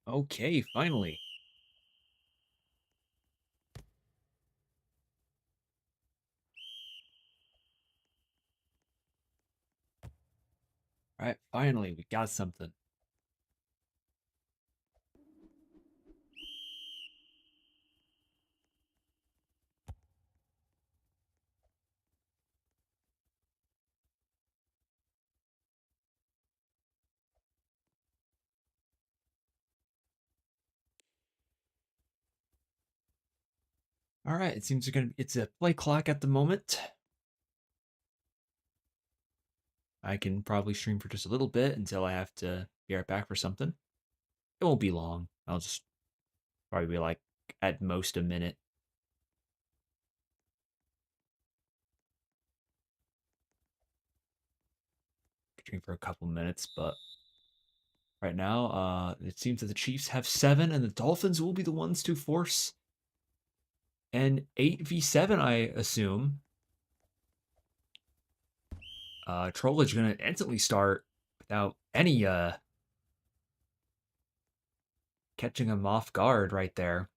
Okay, finally. All right, finally, we got something. All right, it seems it's a play clock at the moment. I can probably stream for just a little bit until I have to be right back for something. It won't be long. I'll just probably be like at most a minute. Stream for a couple minutes, but right now, it seems that the Chiefs have 7, and the Dolphins will be the ones to force an 8v7, I assume. Trollage gonna instantly start without any catching him off guard right there.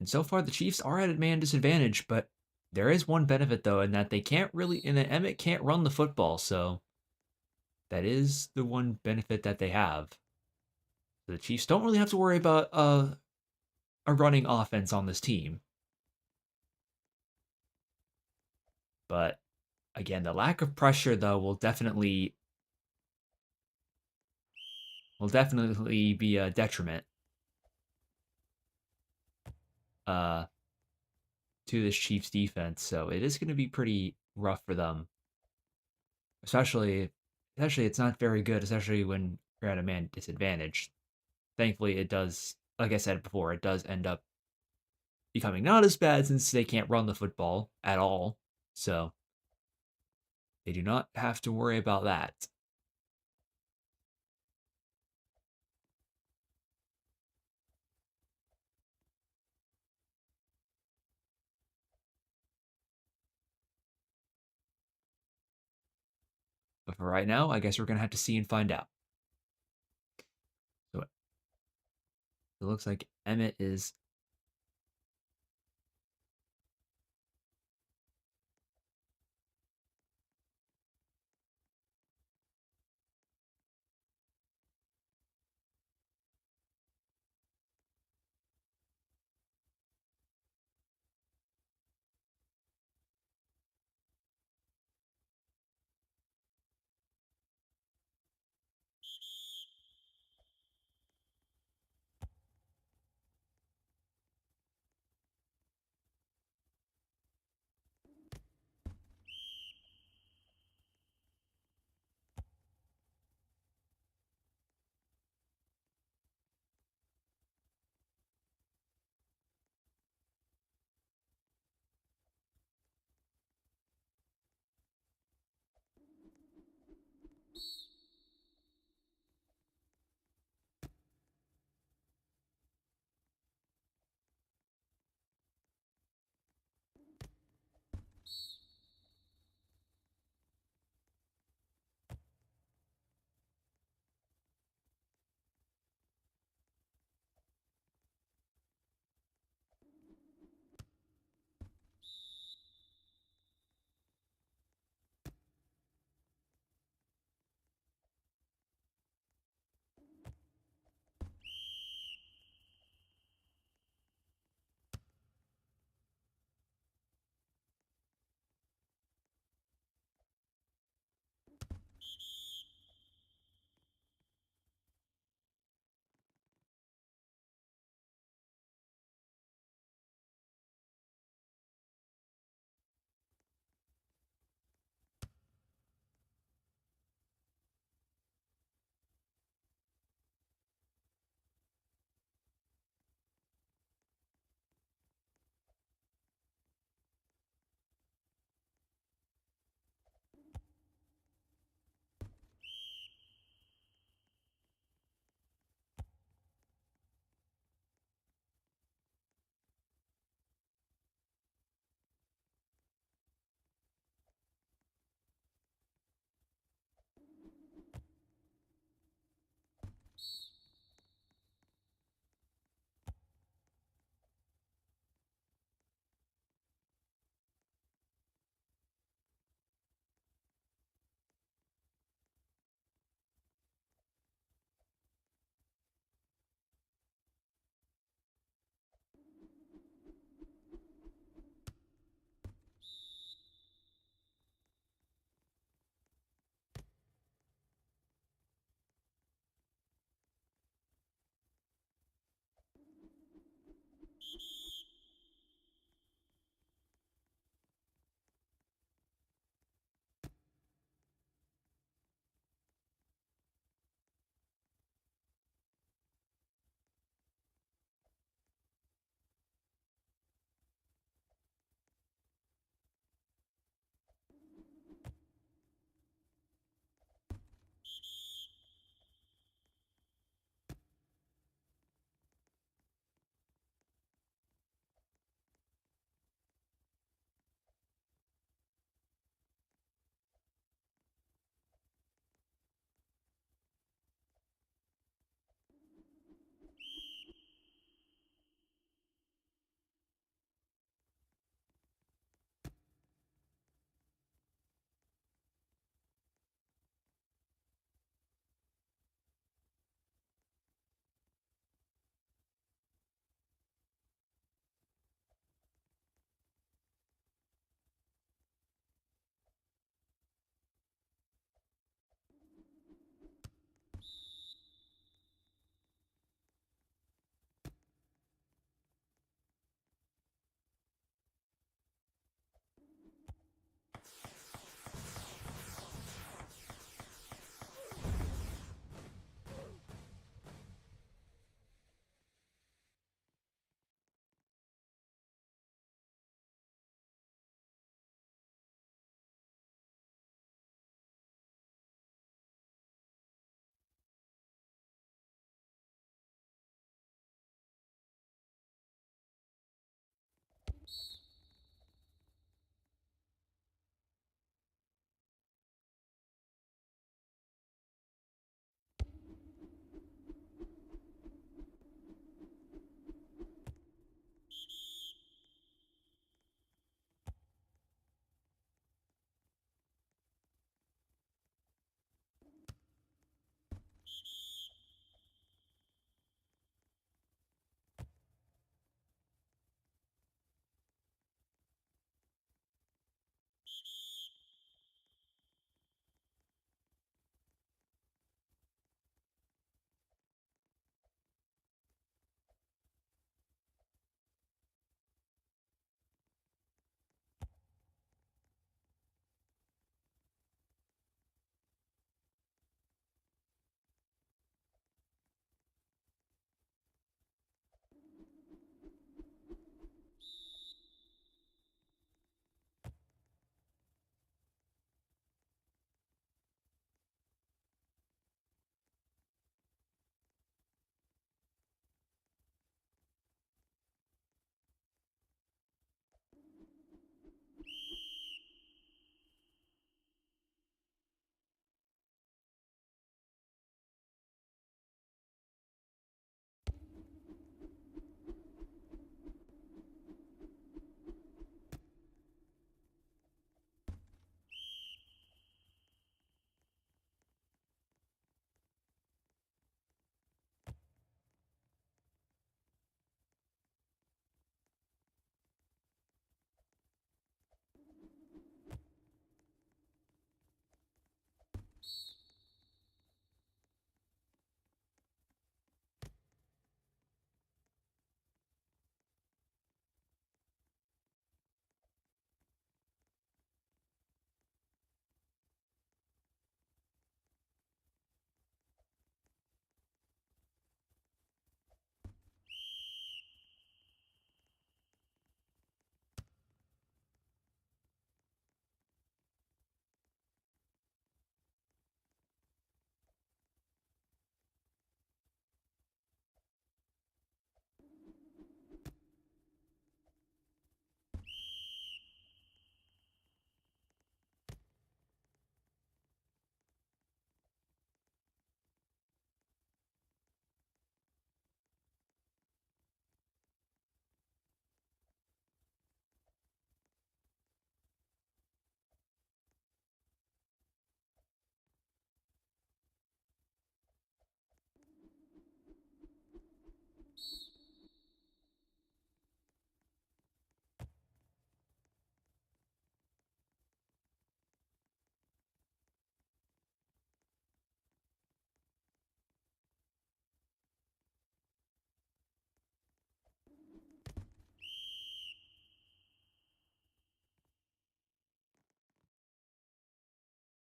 And so far, the Chiefs are at a man disadvantage, but there is one benefit though, in that they can't really, in that Emmett can't run the football, so that is the one benefit that they have. The Chiefs don't really have to worry about a running offense on this team, but again, the lack of pressure though will definitely be a detriment uh, to this Chiefs defense. So it is going to be pretty rough for them, especially especially it's not very good, especially when you're at a man disadvantage. Thankfully, it does. Like I said before, it does end up becoming not as bad since they can't run the football at all. So they do not have to worry about that. But for right now, I guess we're gonna have to see and find out. So it looks like Emmett is.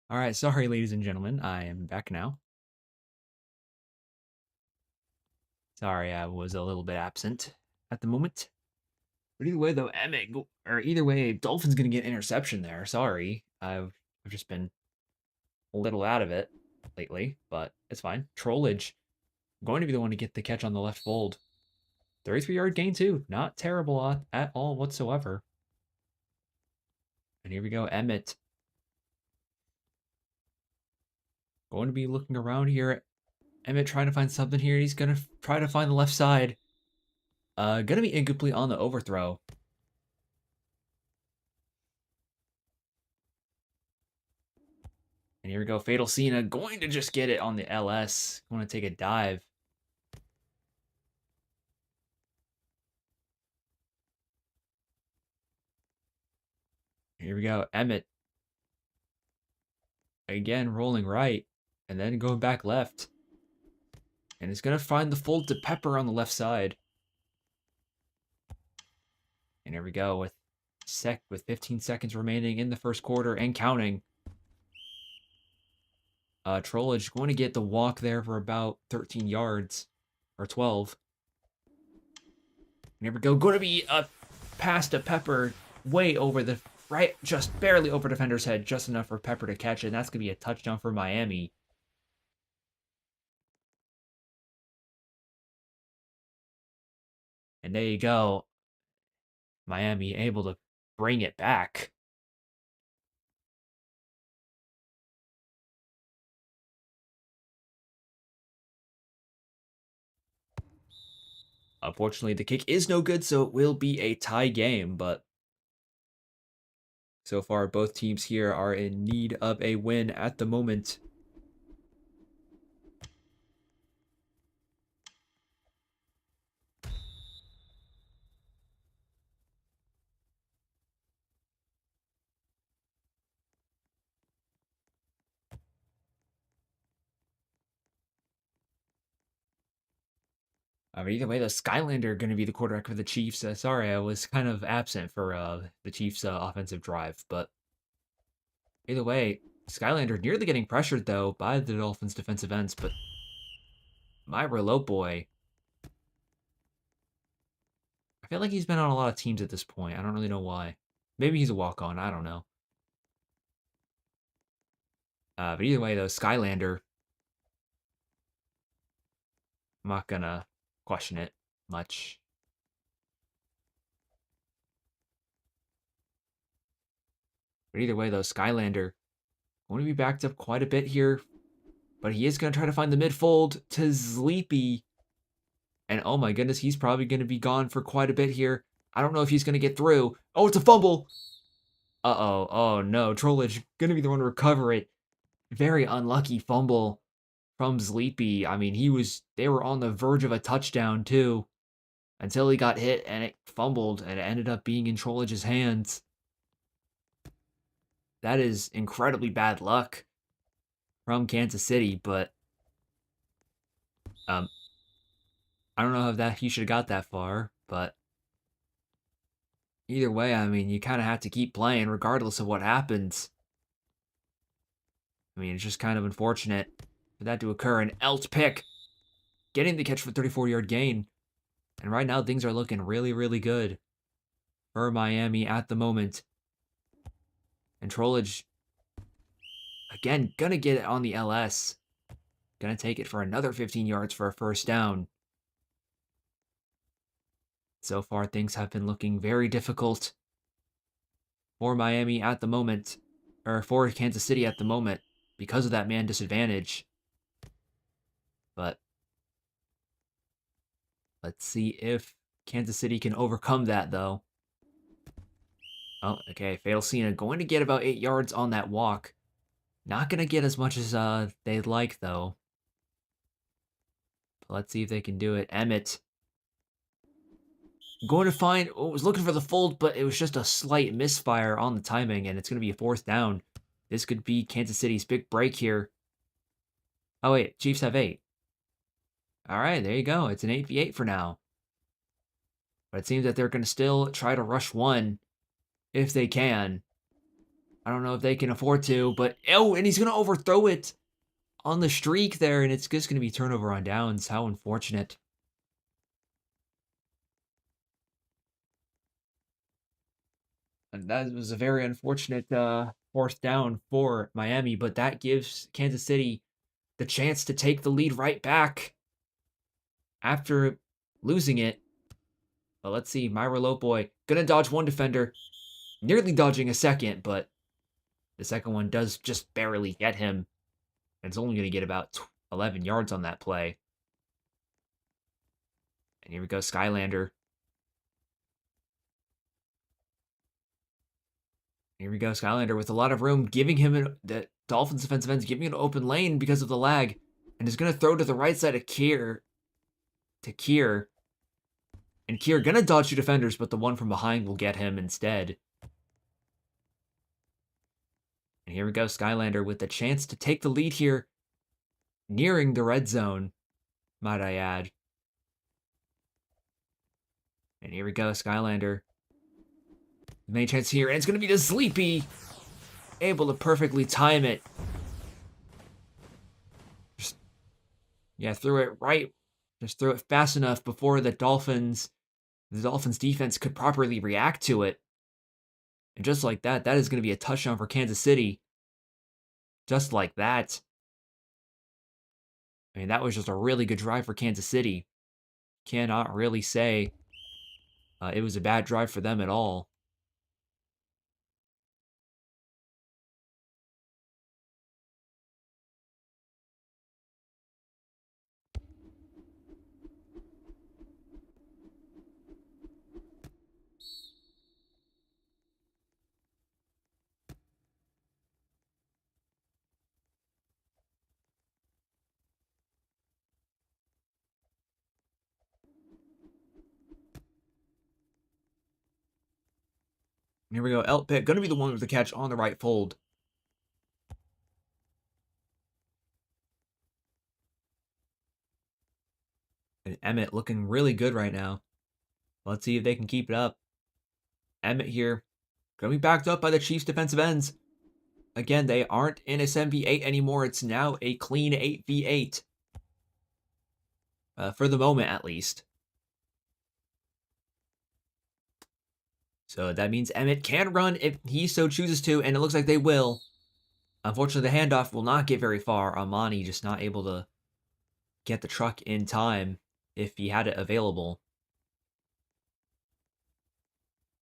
All right, sorry, ladies and gentlemen. I am back now. Sorry, I was a little bit absent at the moment. But either way, though, or either way, Dolphins gonna get interception there. Sorry, I've just been a little out of it lately, but it's fine. Trollage going to be the one to get the catch on the left fold. 33-yard gain too, not terrible at all whatsoever. And here we go, Emmett going to be looking around here. Emmett trying to find something here. He's gonna try to find the left side. Gonna be incomplete on the overthrow. And here we go, Fatal Cena going to just get it on the LS. Going to take a dive. Here we go, Emmett. Again, rolling right. And then going back left. And it's going to find the fold to Pepper on the left side. And here we go with 15 seconds remaining in the first quarter and counting. Trollage going to get the walk there for about 13 yards. Or 12. And here we go. Going to be a pass to Pepper way over the right, just barely over defender's head, just enough for Pepper to catch it. And that's going to be a touchdown for Miami. And there you go. Miami able to bring it back. Unfortunately, the kick is no good, so it will be a tie game, but so far both teams here are in need of a win at the moment. Either way, the Skylander going to be the quarterback for the Chiefs. Sorry, I was kind of absent for the Chiefs' offensive drive, but either way, Skylander nearly getting pressured though by the Dolphins' defensive ends, but my reload boy, I feel like he's been on a lot of teams at this point. I don't really know why. Maybe he's a walk-on. I don't know. But either way, though, Skylander, I'm not gonna question it much. But either way, though, Skylander going to be backed up quite a bit here. But he is going to try to find the midfold to Sleepy. And oh my goodness, he's probably going to be gone for quite a bit here. I don't know if he's going to get through. Oh, it's a fumble. Uh-oh. Oh, no. Trollage going to be the one to recover it. Very unlucky fumble from Sleepy. I mean, they were on the verge of a touchdown, too. Until he got hit and it fumbled and it ended up being in Trollage's hands. That is incredibly bad luck from Kansas City, but I don't know if that he should have got that far, but either way, I mean, you kind of have to keep playing regardless of what happens. I mean, it's just kind of unfortunate for that to occur. And Elch pick getting the catch for 34-yard gain. And right now, things are looking really, really good for Miami at the moment. And Trollage, again, gonna get it on the LS. Gonna take it for another 15 yards for a first down. So far, things have been looking very difficult for Miami at the moment, or for Kansas City at the moment, because of that man disadvantage. But let's see if Kansas City can overcome that, though. Oh, okay. Fatal Cena going to get about 8 yards on that walk. Not going to get as much as they'd like, though. But let's see if they can do it. Emmett going to find, was looking for the fold, but it was just a slight misfire on the timing, and it's going to be a fourth down. This could be Kansas City's big break here. Oh, wait. Chiefs have 8. All right, there you go. It's an 8v8 for now. But it seems that they're going to still try to rush one if they can. I don't know if they can afford to, but oh, and he's going to overthrow it on the streak there, and it's just going to be turnover on downs. How unfortunate. And that was a very unfortunate fourth down for Miami, but that gives Kansas City the chance to take the lead right back after losing it. But let's see, Myra Lopoy gonna dodge one defender, nearly dodging a second, but the second one does just barely get him. And it's only gonna get about 11 yards on that play. And here we go, Skylander. Here we go, Skylander with a lot of room, giving him the Dolphins defensive ends, giving an open lane because of the lag, and is gonna throw to the right side of Kier. To Kier. And Kier gonna dodge two defenders, but the one from behind will get him instead. And here we go, Skylander with the chance to take the lead here, nearing the red zone, might I add. And here we go, Skylander. Main chance here, and it's gonna be the Sleepy, able to perfectly time it. Just, yeah, threw it right. Just threw it fast enough before the Dolphins defense could properly react to it. And just like that, that is going to be a touchdown for Kansas City. Just like that. I mean, that was just a really good drive for Kansas City. Cannot really say it was a bad drive for them at all. Here we go. Elpit going to be the one with the catch on the right fold. And Emmett looking really good right now. Let's see if they can keep it up. Emmett here, going to be backed up by the Chiefs defensive ends. Again, they aren't in a 7v8 anymore. It's now a clean 8v8. For the moment, at least. So that means Emmett can run if he so chooses to, and it looks like they will. Unfortunately, the handoff will not get very far. Amani just not able to get the truck in time if he had it available.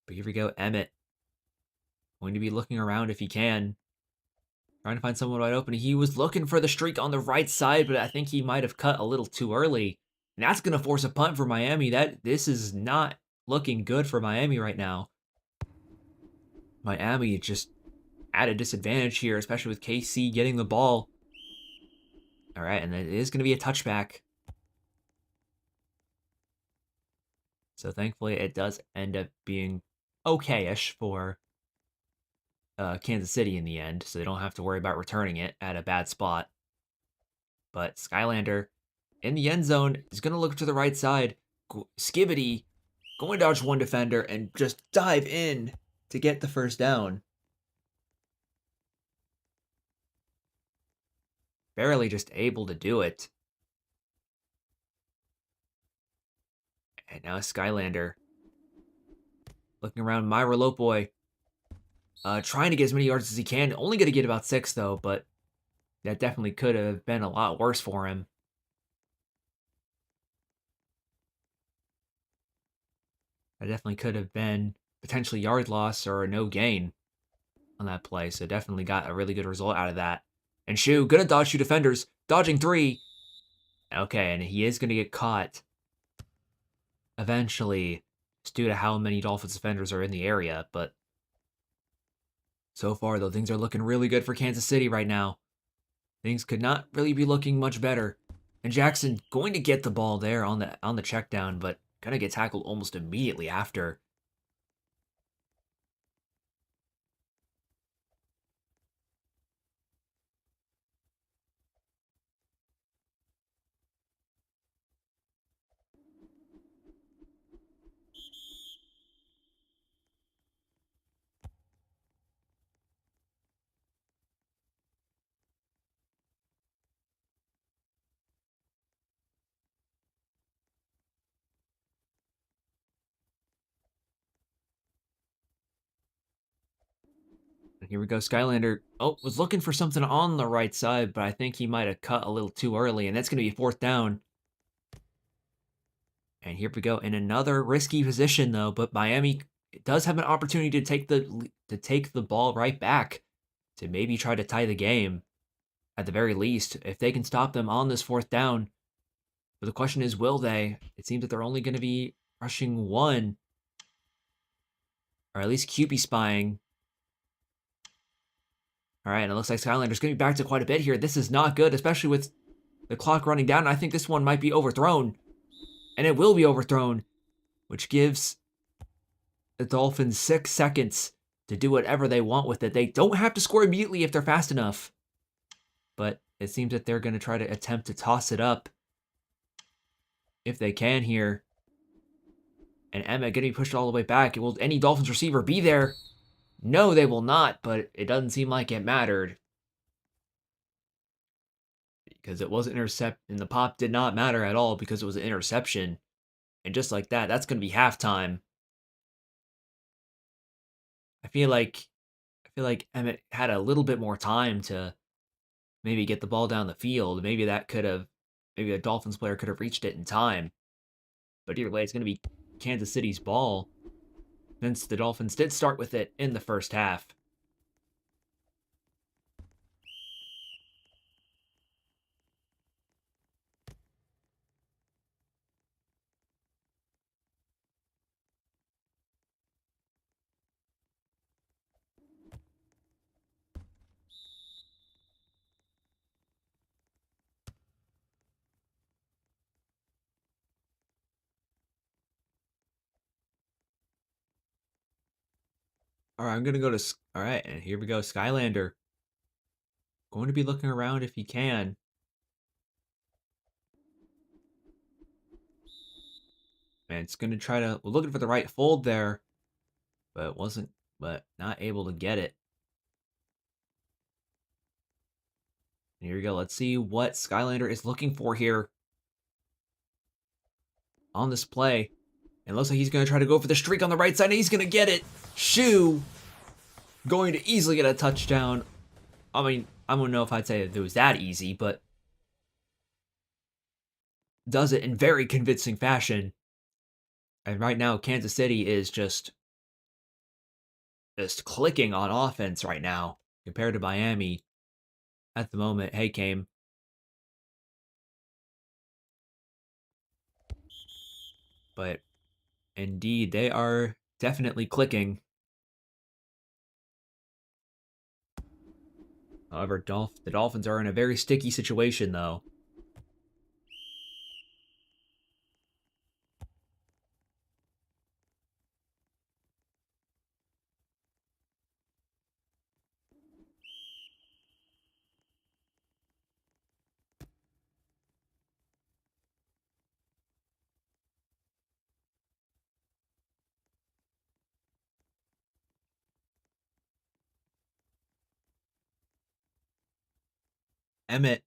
But here we go, Emmett. Going to be looking around if he can. Trying to find someone wide open. He was looking for the streak on the right side, but I think he might have cut a little too early. And that's going to force a punt for Miami. This is not looking good for Miami right now. Miami just at a disadvantage here, especially with KC getting the ball. All right, and it is going to be a touchback. So thankfully, it does end up being okay-ish for Kansas City in the end, so they don't have to worry about returning it at a bad spot. But Skylander in the end zone is going to look to the right side. Skibbity going to dodge one defender and just dive in to get the first down. Barely just able to do it. And now Skylander looking around Myra Lopoy. Trying to get as many yards as he can. Only going to get about 6, though, but that definitely could have been a lot worse for him. That definitely could have been potentially yard loss or a no gain on that play. So definitely got a really good result out of that. And Shu, gonna dodge 2 defenders. Dodging 3. Okay, and he is gonna get caught eventually, just due to how many Dolphins defenders are in the area. But so far, though, things are looking really good for Kansas City right now. Things could not really be looking much better. And Jackson going to get the ball there on the check down, but gonna get tackled almost immediately after. Here we go. Skylander, oh, was looking for something on the right side, but I think he might have cut a little too early, and that's going to be 4th down. And here we go in another risky position, though, but Miami does have an opportunity to take the ball right back to maybe try to tie the game at the very least, if they can stop them on this 4th down. But the question is, will they? It seems that they're only going to be rushing one, or at least QB spying. All right, and it looks like Skylander's going to be back to quite a bit here. This is not good, especially with the clock running down. I think this one might be overthrown, and it will be overthrown, which gives the Dolphins 6 seconds to do whatever they want with it. They don't have to score immediately if they're fast enough, but it seems that they're going to try to attempt to toss it up if they can here. And Emmett getting pushed all the way back. Will any Dolphins receiver be there? No, they will not, but it doesn't seem like it mattered. Because it wasn't intercept, and the pop did not matter at all because it was an interception. And just like that, that's going to be halftime. I feel like Emmett had a little bit more time to maybe get the ball down the field. Maybe a Dolphins player could have reached it in time. But either way, it's going to be Kansas City's ball, since the Dolphins did start with it in the first half. All right, I'm going to go to... All right, and here we go. Skylander. Going to be looking around if he can. And it's going to try to... We're looking for the right fold there, but not able to get it. And here we go. Let's see what Skylander is looking for here on this play. And it looks like he's going to try to go for the streak on the right side, and he's going to get it. Shoo! Going to easily get a touchdown. I mean, I don't know if I'd say it was that easy, but does it in very convincing fashion. And right now, Kansas City is just clicking on offense right now compared to Miami at the moment. Hey, Kame. But indeed, they are definitely clicking. However, the Dolphins are in a very sticky situation, though. Emmett.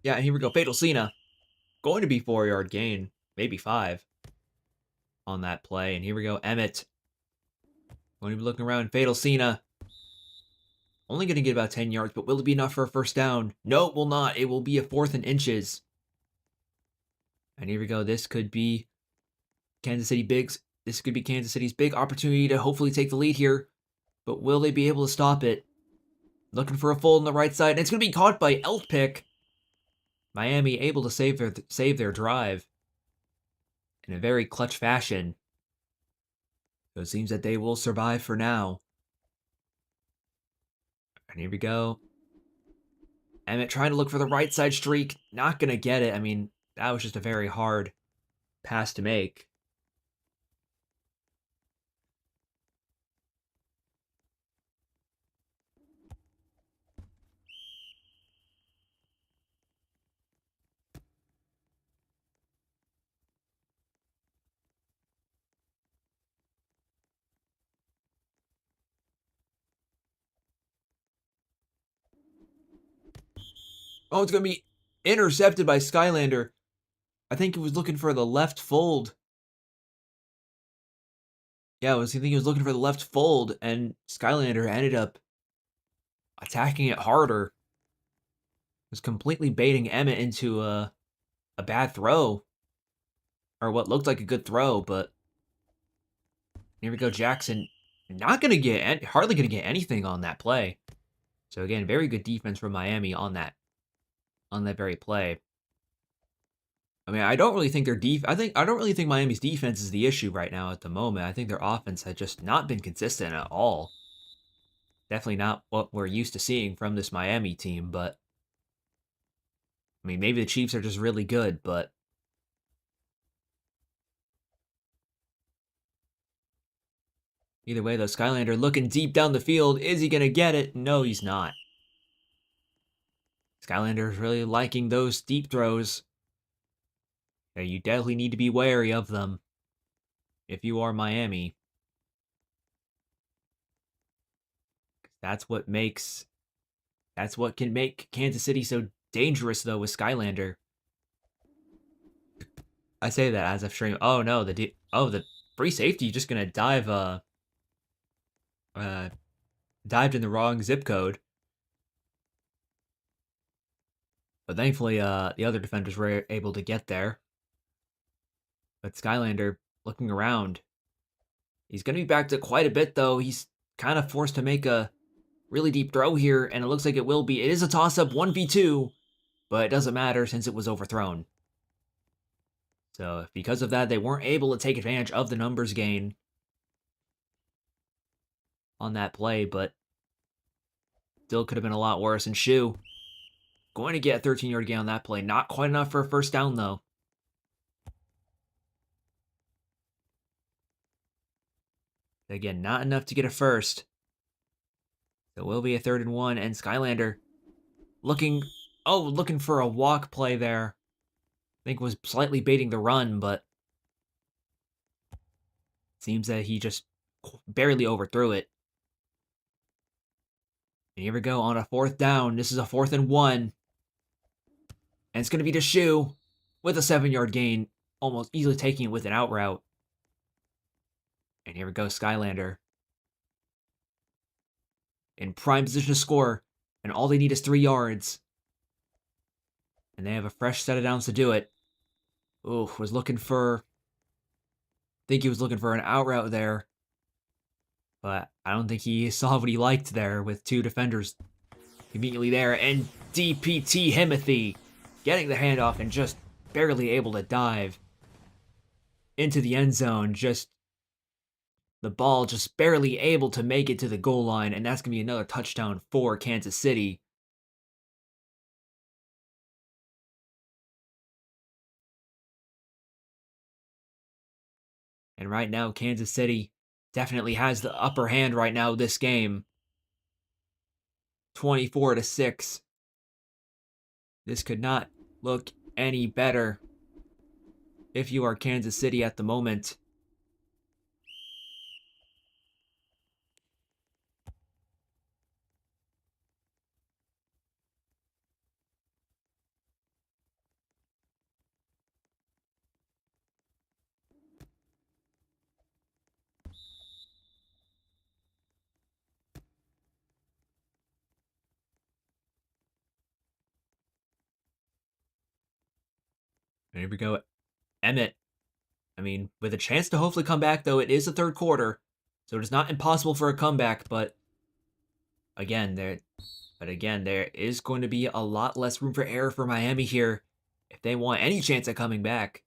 Yeah, here we go. Fatal Cena. Going to be 4-yard gain. Maybe 5 on that play. And here we go. Emmett. Going to be looking around. Fatal Cena. Only going to get about 10 yards, but will it be enough for a first down? No, it will not. It will be a 4th and inches. And here we go. This could be Kansas City's big opportunity to hopefully take the lead here. But will they be able to stop it? Looking for a fold on the right side, and it's going to be caught by Elkpick. Miami able to save their drive in a very clutch fashion. So it seems that they will survive for now. And here we go. Emmett trying to look for the right side streak. Not going to get it. I mean, that was just a very hard pass to make. Oh, it's going to be intercepted by Skylander. I think he was looking for the left fold. Yeah, I think he was looking for the left fold, and Skylander ended up attacking it harder. Was completely baiting Emmett into a bad throw, or what looked like a good throw, but here we go, Jackson. Not gonna get hardly gonna get anything on that play. So again, very good defense from Miami on that very play. I mean, I don't really think I don't really think Miami's defense is the issue right now at the moment. I think their offense has just not been consistent at all. Definitely not what we're used to seeing from this Miami team, but I mean, maybe the Chiefs are just really good, but either way, though, Skylander looking deep down the field. Is he going to get it? No, he's not. Skylander is really liking those deep throws. Yeah, you definitely need to be wary of them if you are Miami. That's what makes that's what can make Kansas City so dangerous though with Skylander. I say that as I'm streaming. Oh no, the free safety just gonna uh dived in the wrong zip code. But thankfully the other defenders were able to get there. But Skylander looking around. He's gonna be back to quite a bit though. He's kind of forced to make a really deep throw here, and it looks like it will be. It is a toss-up 1v2, but it doesn't matter since it was overthrown. So because of that, they weren't able to take advantage of the numbers gain on that play, but still could have been a lot worse. And Shu going to get a 13-yard gain on that play. Not quite enough for a first down, though. Again, not enough to get a first. So it will be a 3rd and 1, and Skylander looking for a walk play there. I think was slightly baiting the run, but seems that he just barely overthrew it. And here we go on a 4th down. This is a 4th and 1. And it's going to be to Shu with a 7-yard gain, almost easily taking it with an out route. And here we go, Skylander. In prime position to score, and all they need is 3 yards. And they have a fresh set of downs to do it. Ooh, I think he was looking for an out route there. But I don't think he saw what he liked there with 2 defenders immediately there. And DPT Himothy getting the handoff and just barely able to dive into the end zone. Just the ball just barely able to make it to the goal line. And that's going to be another touchdown for Kansas City. And right now, Kansas City definitely has the upper hand right now this game. 24-6. This could not look any better if you are Kansas City at the moment. And here we go. Emmett. I mean, with a chance to hopefully come back, though, it is the 3rd quarter. So it is not impossible for a comeback, but again, there is going to be a lot less room for error for Miami here if they want any chance at coming back.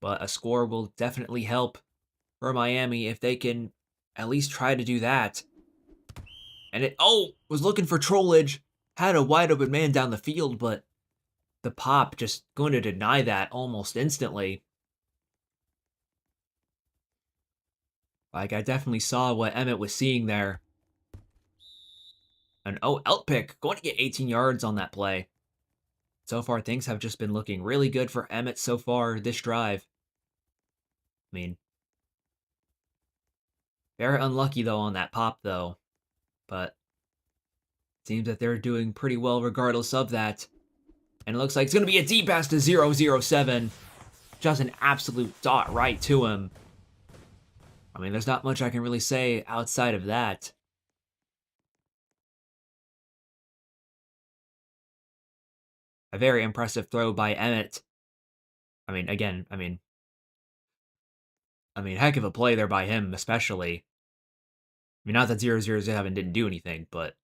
But a score will definitely help for Miami if they can at least try to do that. And it was looking for trollage, had a wide open man down the field, but the pop just going to deny that almost instantly. Like, I definitely saw what Emmett was seeing there. And Eltpick going to get 18 yards on that play. So far, things have just been looking really good for Emmett so far this drive. I mean, very unlucky, though, on that pop, though. But it seems that they're doing pretty well regardless of that. And it looks like it's going to be a deep pass to 007. Just an absolute dot right to him. I mean, there's not much I can really say outside of that. A very impressive throw by Emmett. I mean, again, heck of a play there by him, especially. I mean, not that 0-0-7 didn't do anything, but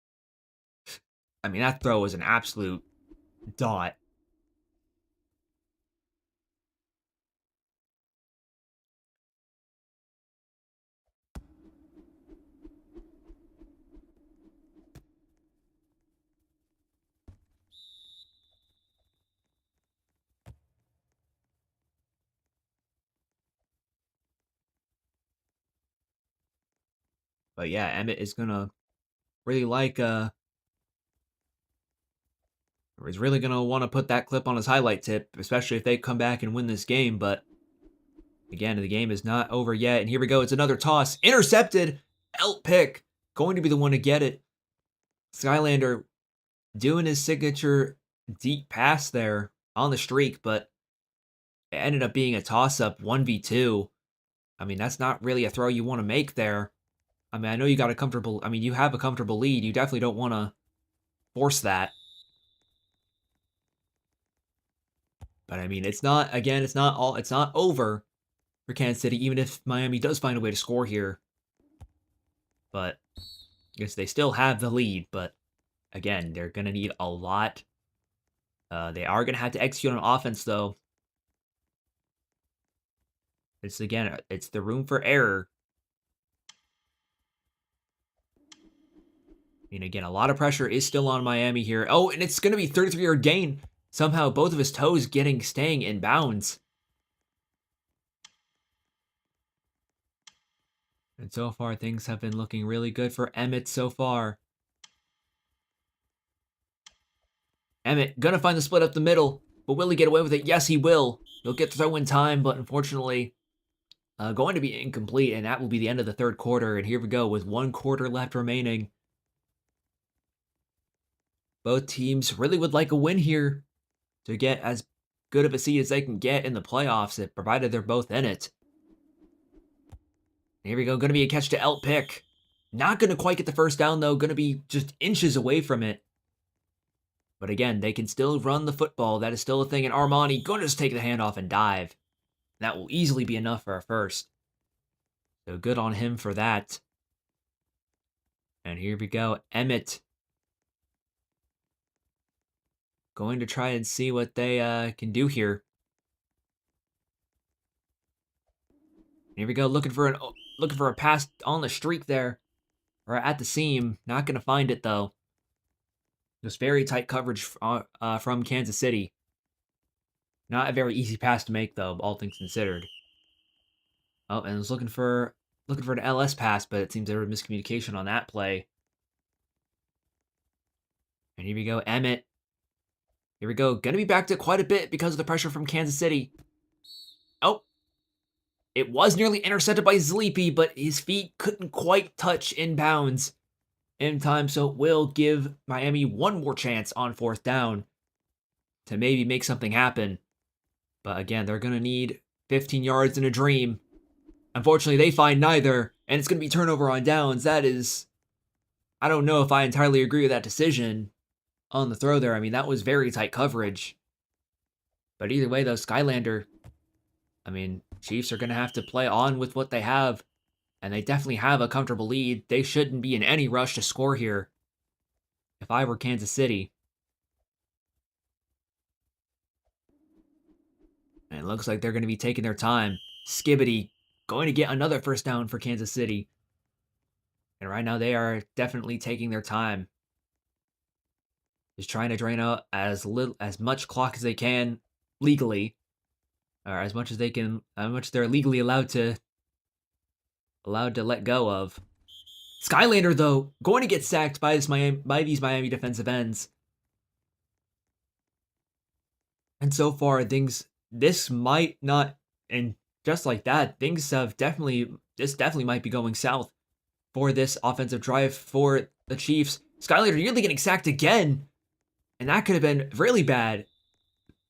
I mean, that throw was an absolute dot. But yeah, Emmett is gonna really like or is really gonna want to put that clip on his highlight tip, especially if they come back and win this game. But again, the game is not over yet. And here we go. It's another toss. Intercepted. Elt pick. Going to be the one to get it. Skylander doing his signature deep pass there on the streak, but it ended up being a toss-up 1v2. I mean, that's not really a throw you want to make there. I mean, I know you got a comfortable, I mean, you have a comfortable lead. You definitely don't want to force that. But I mean, it's not, again, it's not over for Kansas City, even if Miami does find a way to score here. But I guess they still have the lead, but again, they're going to need a lot. They are going to have to execute on offense, though. It's the room for error. I mean, again, a lot of pressure is still on Miami here. Oh, and it's going to be 33-yard gain. Somehow both of his toes staying in bounds. And so far, things have been looking really good for Emmett so far. Emmett gonna find the split up the middle, but will he get away with it? Yes, he will. He'll get the throw in time, but unfortunately, going to be incomplete, and that will be the end of the third quarter. And here we go with 1 quarter left remaining. Both teams really would like a win here to get as good of a seed as they can get in the playoffs, provided they're both in it. Here we go. Going to be a catch to Elt pick. Not going to quite get the first down, though. Going to be just inches away from it. But again, they can still run the football. That is still a thing. And Armani going to just take the handoff and dive. That will easily be enough for a first. So good on him for that. And here we go. Emmett going to try and see what they can do here. Here we go, looking for a pass on the streak there, or at the seam. Not going to find it though. Just very tight coverage from Kansas City. Not a very easy pass to make though, all things considered. Oh, and was looking for an LS pass, but it seems there was miscommunication on that play. And here we go, Emmett. Here we go, gonna be backed up quite a bit because of the pressure from Kansas City. Oh, it was nearly intercepted by Sleepy, but his feet couldn't quite touch inbounds in time, so it will give Miami one more chance on 4th down to maybe make something happen. But again, they're going to need 15 yards in a dream. Unfortunately, they find neither, and it's going to be turnover on downs. That is, I don't know if I entirely agree with that decision on the throw there. I mean, that was very tight coverage. But either way, though, Skylander, I mean, Chiefs are going to have to play on with what they have, and they definitely have a comfortable lead. They shouldn't be in any rush to score here if I were Kansas City. And it looks like they're going to be taking their time. Skibbity going to get another first down for Kansas City. And right now they are definitely taking their time. Just trying to drain out as much clock as they can legally. Or as much as they can, how much they're legally allowed to let go of. Skylander, though, going to get sacked by these Miami defensive ends. And so far, this might not, and just like that, this definitely might be going south for this offensive drive for the Chiefs. Skylander nearly getting sacked again, and that could have been really bad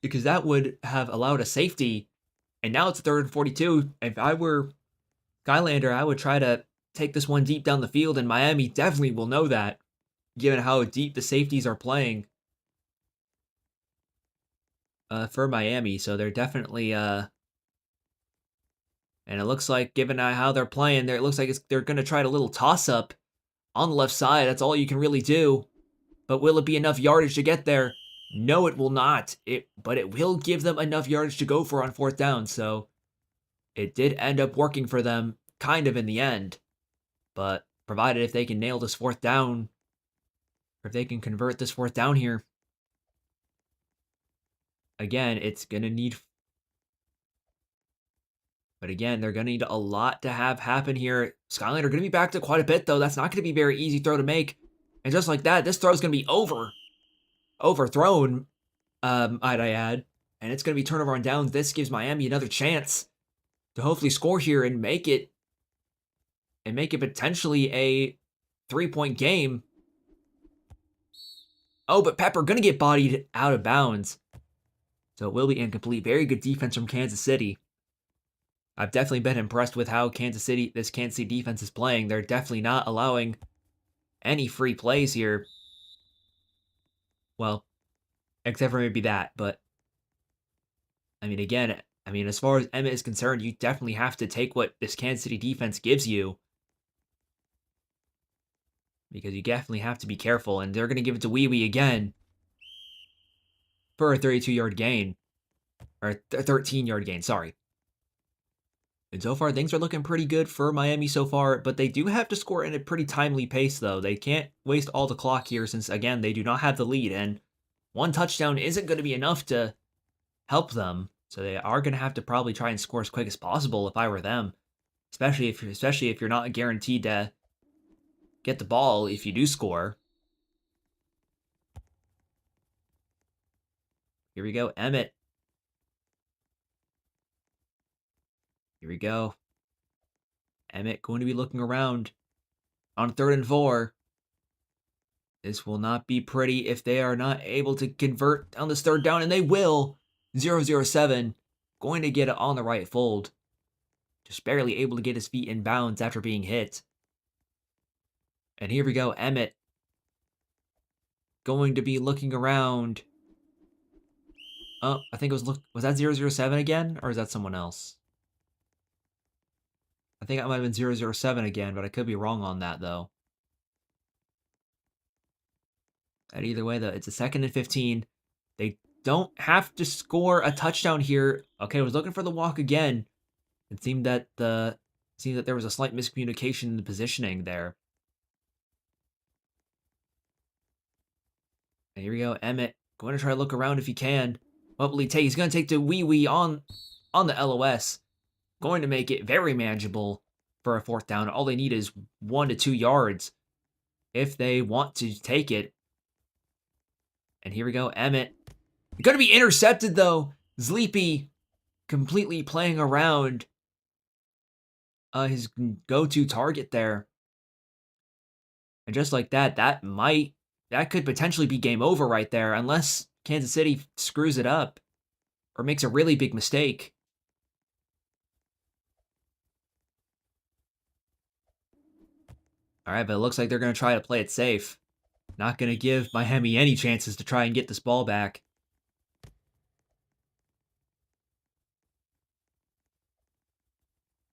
because that would have allowed a safety. And now it's 3rd and 42. If I were Skylander, I would try to take this one deep down the field, and Miami definitely will know that, given how deep the safeties are playing for Miami. So they're definitely, and it looks like, given how they're playing, it looks like they're going to try a little toss up on the left side. That's all you can really do. But will it be enough yardage to get there? No, it will not. But it will give them enough yardage to go for on fourth down. So it did end up working for them, kind of in the end. But provided if they can nail this fourth down, or if they can convert this fourth down here, again, it's going to need. But again, they're going to need a lot to have happen here. Skylander are going to be back to quite a bit, though. That's not going to be a very easy throw to make. And just like that, this throw is going to be overthrown, might I add. And it's going to be turnover on downs. This gives Miami another chance to hopefully score here and make it potentially a 3-point game. Oh, but Pepper going to get bodied out of bounds. So it will be incomplete. Very good defense from Kansas City. I've definitely been impressed with how this Kansas City defense is playing. They're definitely not allowing any free plays here. Well, except for maybe that. But, I mean, again, as far as Emmett is concerned, you definitely have to take what this Kansas City defense gives you. Because you definitely have to be careful. And they're going to give it to Wee Wee again for a 32-yard gain. Or a 13-yard gain, sorry. And so far, things are looking pretty good for Miami so far, but they do have to score in a pretty timely pace, though. They can't waste all the clock here since, again, they do not have the lead, and one touchdown isn't going to be enough to help them. So they are going to have to probably try and score as quick as possible if I were them, especially if you're not guaranteed to get the ball if you do score. Here we go, Emmett. Here we go. Emmett going to be looking around on 3rd and 4. This will not be pretty if they are not able to convert on this 3rd down, and they will. 007 going to get it on the right fold. Just barely able to get his feet in bounds after being hit. And here we go, Emmett going to be looking around. Oh, I think it was that 007 again, or is that someone else? I think it might have been 007 again, but I could be wrong on that, though. And either way, though, it's a 2nd and 15. They don't have to score a touchdown here. Okay, I was looking for the walk again. It seemed that there was a slight miscommunication in the positioning there. And here we go, Emmett going to try to look around if he can. What will he take? He's going to take the Wee Wee on the LOS. Going to make it very manageable for a 4th down. All they need is 1 to 2 yards if they want to take it. And here we go, Emmett. Going to be intercepted, though. Sleepy completely playing around his go-to target there. And just like that, that could potentially be game over right there, unless Kansas City screws it up or makes a really big mistake. All right, but it looks like they're going to try to play it safe. Not going to give Miami any chances to try and get this ball back.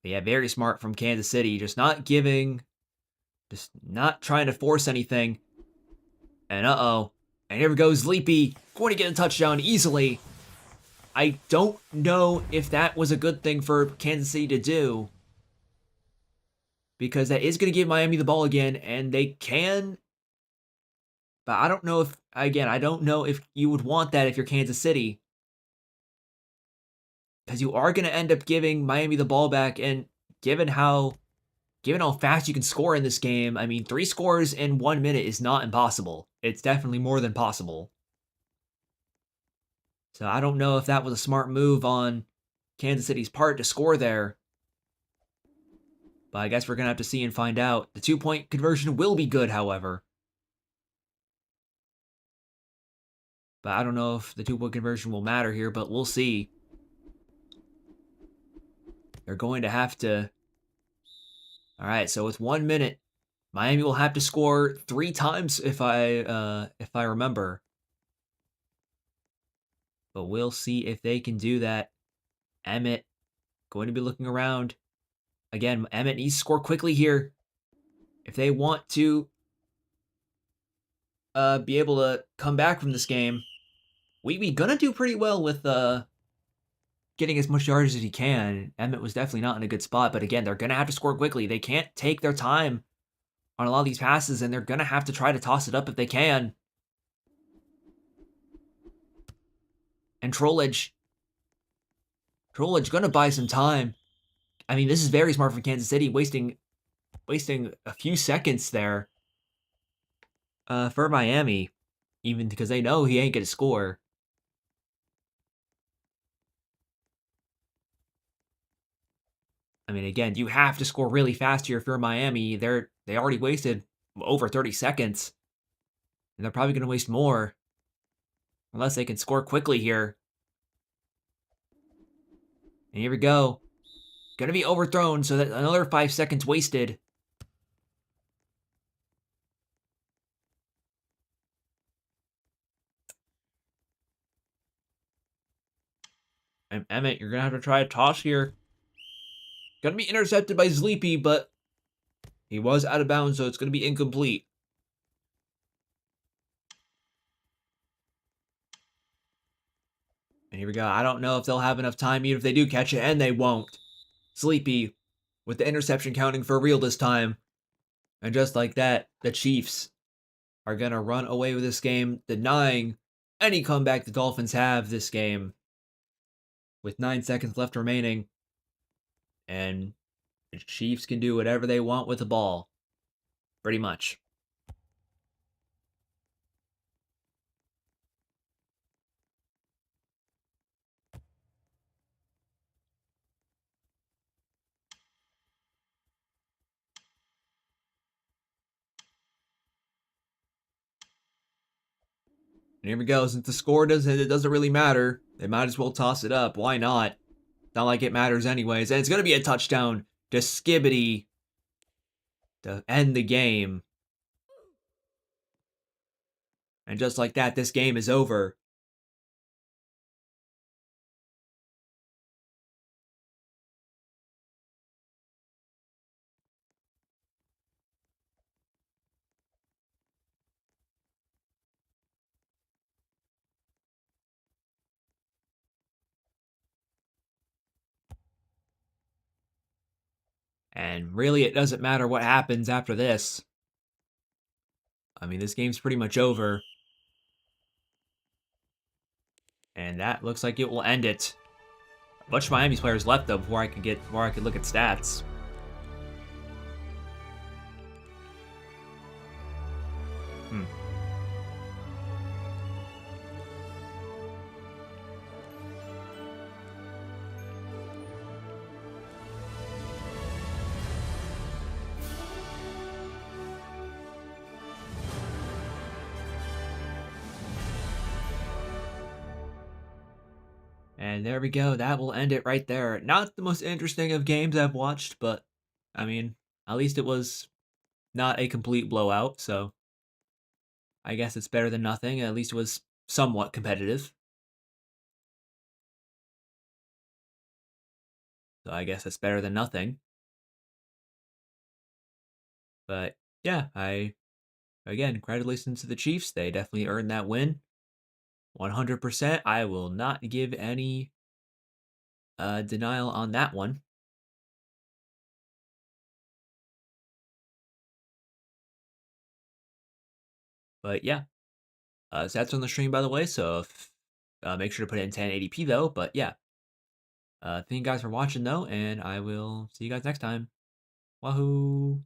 But yeah, very smart from Kansas City. Just not trying to force anything. And and here we go, Sleepy going to get a touchdown easily. I don't know if that was a good thing for Kansas City to do, because that is going to give Miami the ball again, and they can. But I don't know if you would want that if you're Kansas City, because you are going to end up giving Miami the ball back, and given how fast you can score in this game, 3 scores in 1 minute is not impossible. It's definitely more than possible. So I don't know if that was a smart move on Kansas City's part to score there. But I guess we're going to have to see and find out. The 2-point conversion will be good, however. But I don't know if the 2-point conversion will matter here, but we'll see. They're going to have to All right, so with 1 minute, Miami will have to score 3 times if I remember. But we'll see if they can do that. Emmett going to be looking around. Again, Emmett needs to score quickly here if they want to be able to come back from this game. We gonna do pretty well with getting as much yardage as he can. Emmett was definitely not in a good spot, but again, they're gonna have to score quickly. They can't take their time on a lot of these passes, and they're gonna have to try to toss it up if they can. And Trollage gonna buy some time. I mean, this is very smart from Kansas City, wasting a few seconds there for Miami, even because they know he ain't gonna score. I mean, again, you have to score really fast here if you're Miami. They already wasted over 30 seconds, and they're probably gonna waste more unless they can score quickly here. And here we go. Gonna be overthrown, so that another 5 seconds wasted. And Emmett, you're gonna have to try a toss here. Gonna be intercepted by Sleepy, but he was out of bounds, so it's gonna be incomplete. And here we go. I don't know if they'll have enough time, even if they do catch it, and they won't. Sleepy with the interception counting for real this time. And just like that, the Chiefs are going to run away with this game, denying any comeback the Dolphins have this game with 9 seconds left remaining. And the Chiefs can do whatever they want with the ball, pretty much. And here we go. Since the score it doesn't really matter, they might as well toss it up. Why not? Not like it matters anyways. And it's going to be a touchdown to Skibbity to end the game. And just like that, this game is over. And really, it doesn't matter what happens after this. I mean, this game's pretty much over. And that looks like it will end it. A bunch of Miami's players left though before I could look at stats. Hmm. And there we go. That will end it right there. Not the most interesting of games I've watched, but I mean, at least it was not a complete blowout, so I guess it's better than nothing. At least it was somewhat competitive. So I guess it's better than nothing. But yeah, again, congratulations to the Chiefs. They definitely earned that win. 100%. I will not give any denial on that one. But yeah, so that's on the stream, by the way. So if, make sure to put it in 1080p though. But yeah, thank you guys for watching though, and I will see you guys next time. Wahoo!